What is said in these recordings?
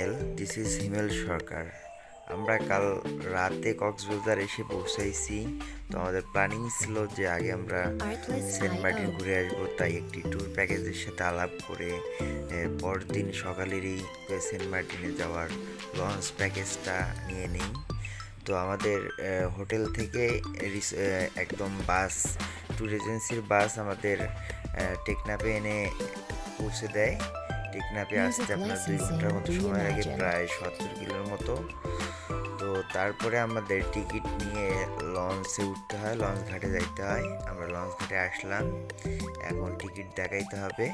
Himel, this is হিমেল সরকার। আমরা কাল রাতে কক্সবাজার এসে পৌঁছাইছি। তো আমাদের প্ল্যানিং ছিল যে আগে আমরা সেন্ট মার্টিন ঘুরে আসবো, তাই একটি ট্যুর প্যাকেজের সাথে আলাপ করে পরদিন সকালেরই সেন্ট মার্টিনে যাওয়ার লঞ্চ প্যাকেজটা নিয়ে নিই। তো আমাদের হোটেল থেকে একদম বাস, ট্যুর এজেন্সির বাস আমাদের টেকনাফে এনে পৌঁছে দেয়। টেকনাফে আসতে আপনার 2 ঘন্টার মতো সময় লাগে, প্রায় 70 কিলোর মতো। তো তারপরে আমাদের টিকিট নিয়ে লঞ্চে উঠতে হয়, লঞ্চ ঘাটে যাইতে হয়। আমরা লঞ্চ ঘাটে আসলাম, এখন টিকিট দেখাইতে হবে।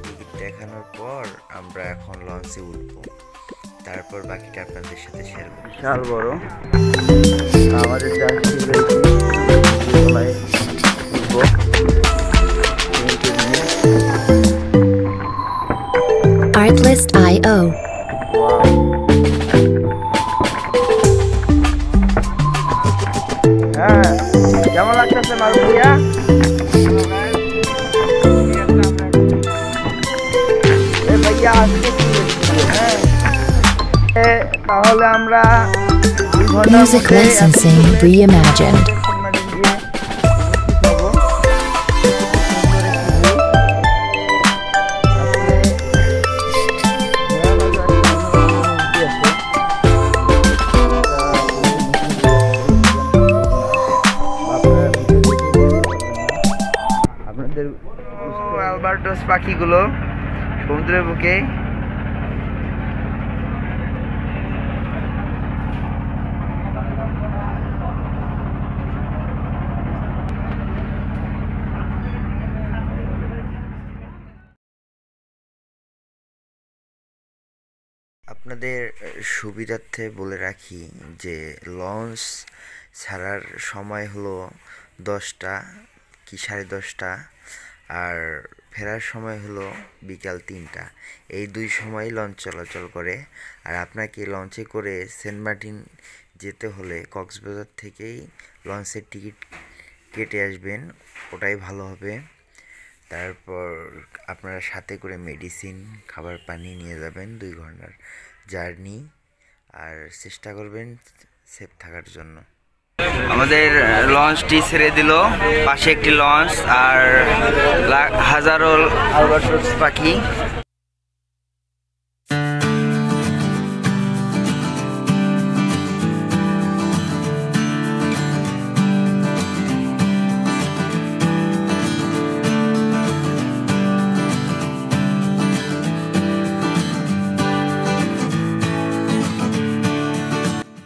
টিকিট দেখানোর পর আমরা এখন লঞ্চে উঠবো, তারপর বাকিটা আপনাদের সাথে শেয়ার করব। বিশাল বড় আমাদের Artlist.io কেমন লাগতেছে মারুফিয়া? তাহলে আমরা Music licensing reimagined. আপনাদের অ্যালবার্টোস পাখিগুলো সমুদ্রের বুকে। আপনাদের সুবিধার্থে বলে রাখি যে লঞ্চ ছাড়ার সময় হলো 10টা কি 10:30, আর ফেরার সময় হলো বিকাল 3টা। এই 2 সময় লঞ্চ চলাচল করে। আর আপনাকে লঞ্চে করে সেন্ট মার্টিন যেতে হলে কক্সবাজার থেকেই লঞ্চের টিকিট কেটে আসবেন, ওটাই ভালো হবে। তারপর আপনারা সাথে করে মেডিসিন, খাবার পানি নিয়ে যাবেন 2 ঘন্টার জার্নি, আর চেষ্টা করবেন সেফ থাকার জন্য। আমাদের লঞ্চটি ছেড়ে দিল, পাশে একটি লঞ্চ আর হাজারো অ্যালবার্টোস পাখি।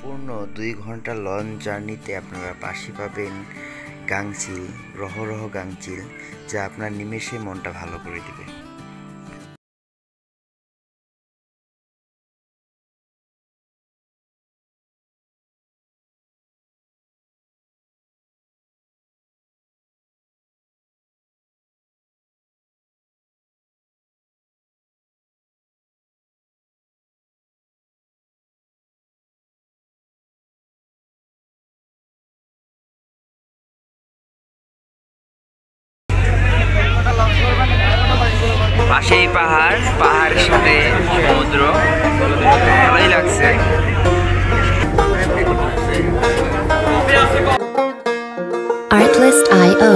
পূর্ণ 2 ঘন্টা লঞ্চ জার্নিতে আপনারা পাশে পাবেন গাংচিল, রহরহ গাংচিল, যা আপনার নিমেষে মনটা ভালো করে দিবে। পাশেই পাহাড়, পাহাড়ের সাথে সমুদ্র, ভালোই লাগছে। Artlist.io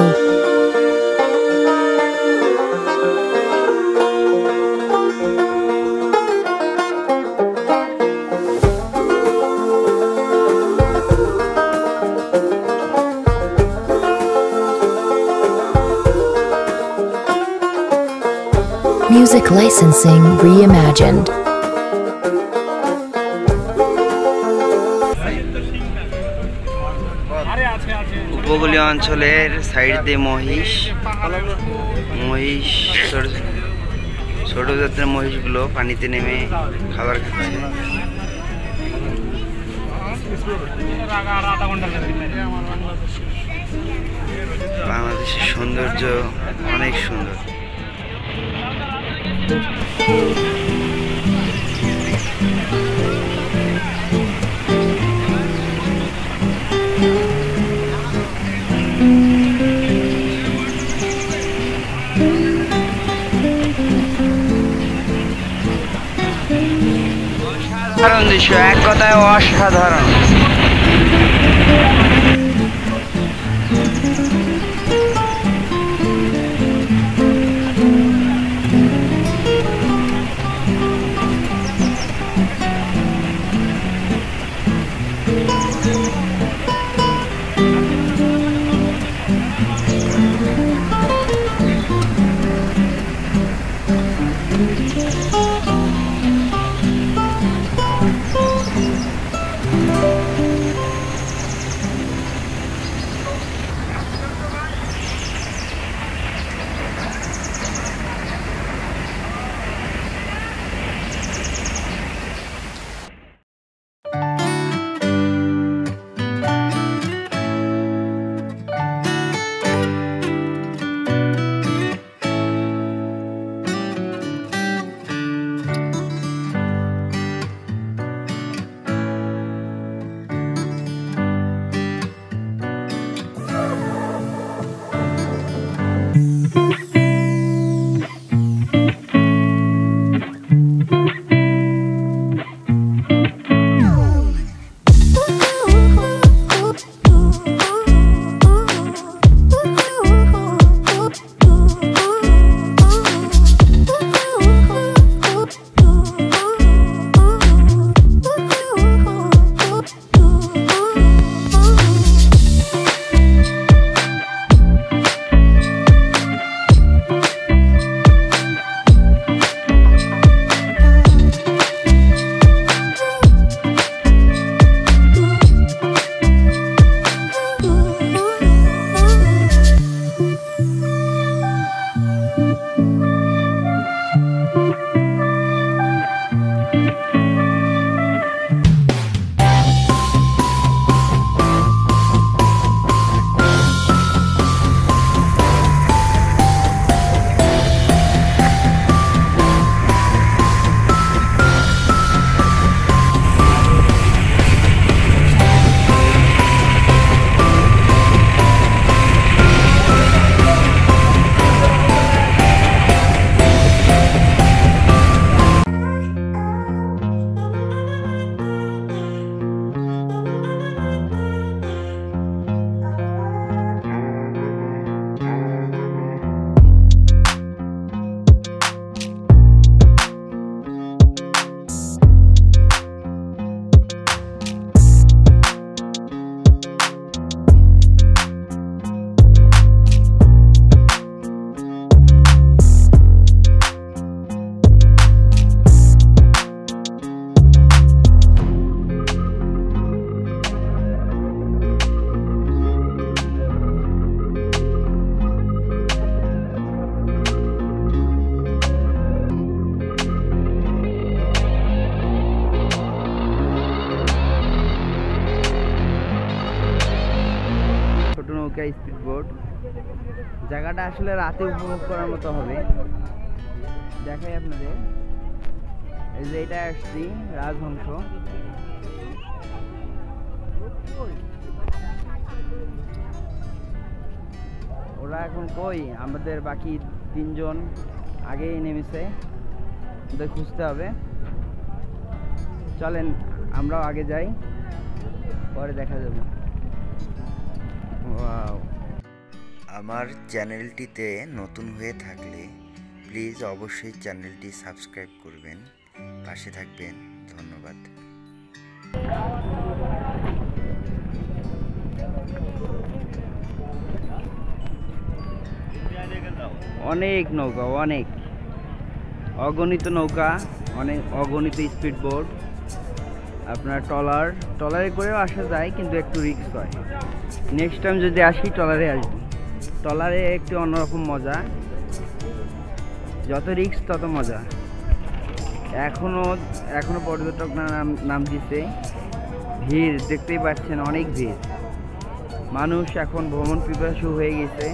Music licensing reimagined. উপকূলীয় অঞ্চলের সাইড দিয়ে মহিষ, ছোট জাতের মহিষগুলো পানিতে নেমে খাবার খাচ্ছে। বাংলাদেশের সৌন্দর্য অনেক সুন্দর। অসাধারণ দৃশ্য, এক কথায় অসাধারণ। নৌকা স্পিড বোট, জায়গাটা আসলে রাতে উপভোগ করার মতো হবে। দেখাই আপনাদের, এই যে এটা আসছি রাজহংস। ওরা এখন কই? আমাদের বাকি 3 জন আগেই নেমেছে, ওদের খুঁজতে হবে। চলেন আমরাও আগে যাই, পরে দেখা যাবে। আমার চ্যানেলটিতে নতুন হয়ে থাকলে প্লিজ অবশ্যই চ্যানেলটি সাবস্ক্রাইব করবেন, পাশে থাকবেন। ধন্যবাদ। অনেক নৌকা, অনেক অগণিত নৌকা, অনেক অগণিত স্পিড বোট, আপনার ট্রলারে করেও আসা যায়, কিন্তু একটু রিস্ক হয়। নেক্সট টাইম যদি আসি ট্রলারে আসবো। ট্রলারে একটু অন্যরকম মজা, যত রিস্ক তত মজা। এখনো পর্যটকরা নাম দিছে, ভিড় দেখতেই পাচ্ছেন, অনেক ভিড়। মানুষ এখন ভ্রমণ পিপাসু হয়ে গেছে।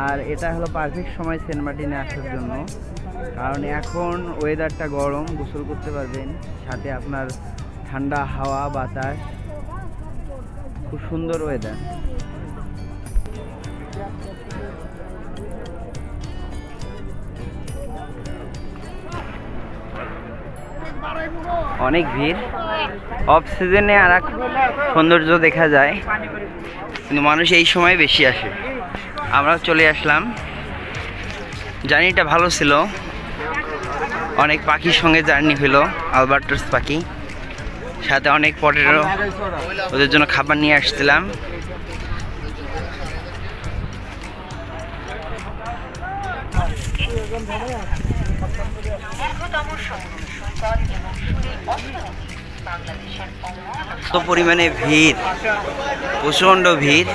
আর এটা হলো পারফেক্ট সময় সেন্ট মার্টিনে আসার জন্য, কারণ এখন ওয়েদারটা গরম, গোসল করতে পারবেন, সাথে আপনার ঠান্ডা হাওয়া বাতাস, খুব সুন্দর ওয়েদার। অনেক ভিড়। অফ সিজনে আর এক সৌন্দর্য দেখা যায়, কিন্তু মানুষ এই সময় বেশি আসে। আমরাও চলে আসলাম। জার্নিটা ভালো ছিল, অনেক পাখির সঙ্গে জার্নি হলো, আলবার্টাস পাখি, সাথে অনেক পটেটো, ওদের জন্য খাবার নিয়ে আসছিলাম। এত পরিমাণে ভিড়, প্রচণ্ড ভিড়।